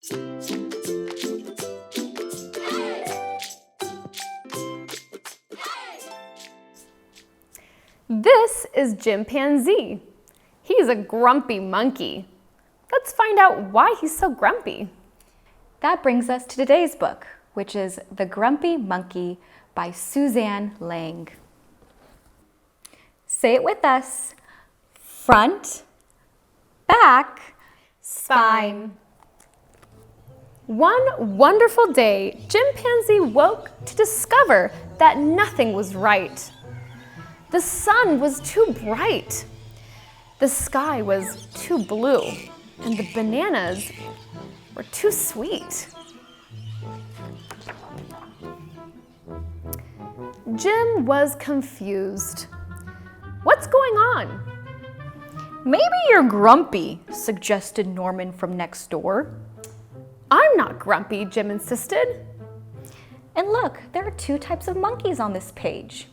This is Jim Panzee. He's a grumpy monkey. Let's find out why he's so grumpy. That brings us to today's book, which is The Grumpy Monkey by Suzanne Lang. Say it with us. Front, back, spine. One wonderful day, Jim Panzee woke to discover that nothing was right. The sun was too bright. The sky was too blue, and the bananas were too sweet. Jim was confused. What's going on? Maybe you're grumpy, suggested Norman from next door. I'm not grumpy, Jim insisted. And look, there are two types of monkeys on this page.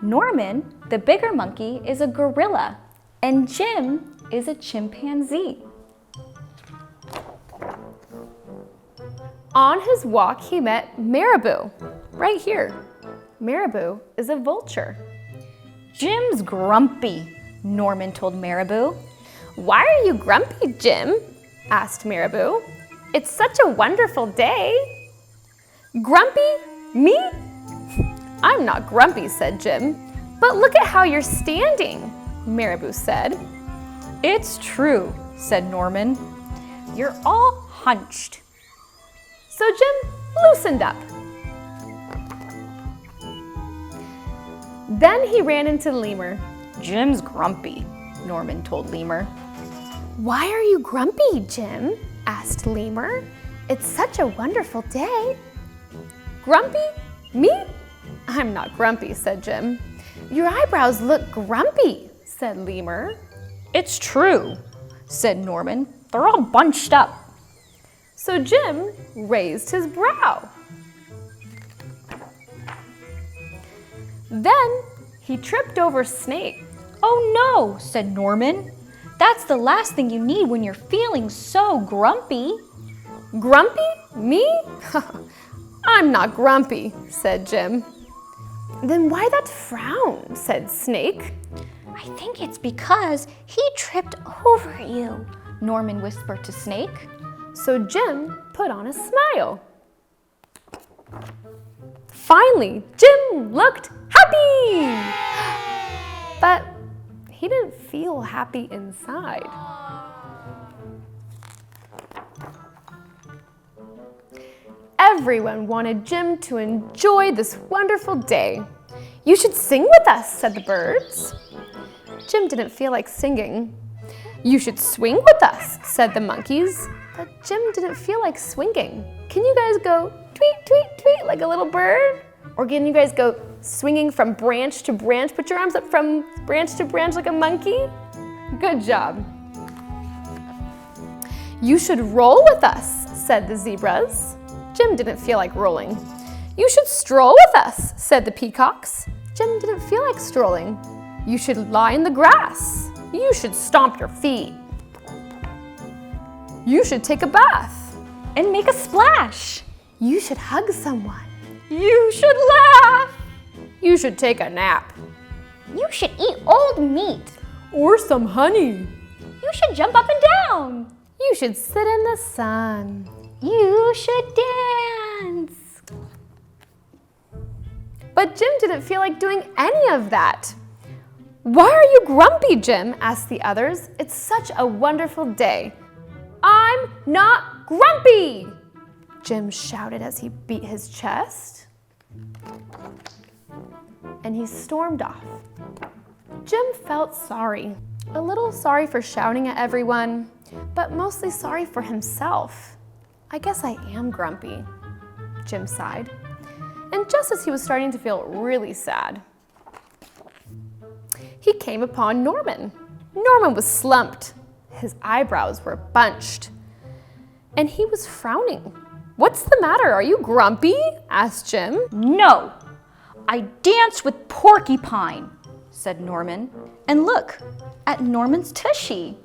Norman, the bigger monkey, is a gorilla, and Jim is a chimpanzee. On his walk, he met Marabou, right here. Marabou is a vulture. Jim's grumpy, Norman told Marabou. Why are you grumpy, Jim? Asked Marabou. It's such a wonderful day. Grumpy? Me? I'm not grumpy, said Jim. But look at how you're standing, Marabou said. It's true, said Norman. You're all hunched. So Jim loosened up. Then he ran into Lemur. Jim's grumpy, Norman told Lemur. Why are you grumpy, Jim? Asked Lemur. It's such a wonderful day. Grumpy? Me? I'm not grumpy, said Jim. Your eyebrows look grumpy, said Lemur. It's true, said Norman. They're all bunched up. So Jim raised his brow. Then he tripped over Snake. Oh no, said Norman. That's the last thing you need when you're feeling so grumpy. Grumpy? Me? I'm not grumpy, said Jim. Then why that frown, said Snake. I think it's because he tripped over you, Norman whispered to Snake. So Jim put on a smile. Finally, Jim looked happy! But he didn't feel happy inside. Everyone wanted Jim to enjoy this wonderful day. You should sing with us, said the birds. Jim didn't feel like singing. You should swing with us, said the monkeys. But Jim didn't feel like swinging. Can you guys go tweet, tweet, tweet like a little bird? Or can you guys go swinging from branch to branch? Put your arms up from branch to branch like a monkey. Good job. You should roll with us, said the zebras. Jim didn't feel like rolling. You should stroll with us, said the peacocks. Jim didn't feel like strolling. You should lie in the grass. You should stomp your feet. You should take a bath. And make a splash. You should hug someone. You should laugh. You should take a nap. You should eat old meat. Or some honey. You should jump up and down. You should sit in the sun. You should dance. But Jim didn't feel like doing any of that. Why are you grumpy, Jim? Asked the others. It's such a wonderful day. I'm not grumpy, Jim shouted as he beat his chest. And he stormed off. Jim felt sorry. A little sorry for shouting at everyone, but mostly sorry for himself. I guess I am grumpy, Jim sighed. And just as he was starting to feel really sad, he came upon Norman. Norman was slumped. His eyebrows were bunched, and he was frowning. What's the matter? Are you grumpy? Asked Jim. No, I danced with Porcupine, said Norman. And look at Norman's tushy.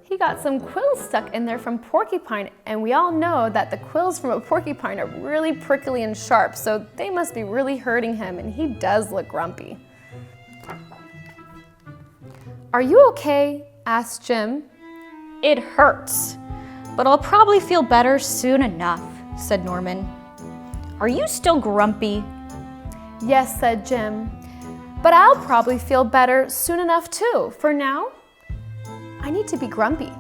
He got some quills stuck in there from Porcupine, and we all know that the quills from a porcupine are really prickly and sharp, so they must be really hurting him, and he does look grumpy. "Are you okay?" asked Jim. "It hurts, but I'll probably feel better soon enough," said Norman. "Are you still grumpy?" "Yes," said Jim, "but I'll probably feel better soon enough too. For now, I need to be grumpy."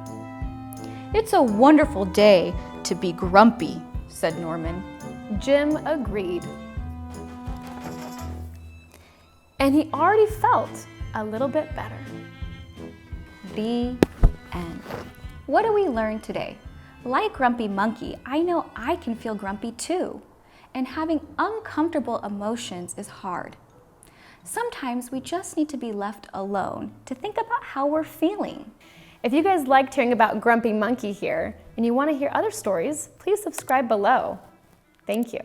"It's a wonderful day to be grumpy," said Norman. Jim agreed. And he already felt a little bit better. The end. What do we learn today? Like Grumpy Monkey, I know I can feel grumpy too. And having uncomfortable emotions is hard. Sometimes we just need to be left alone to think about how we're feeling. If you guys liked hearing about Grumpy Monkey here and you want to hear other stories, please subscribe below. Thank you.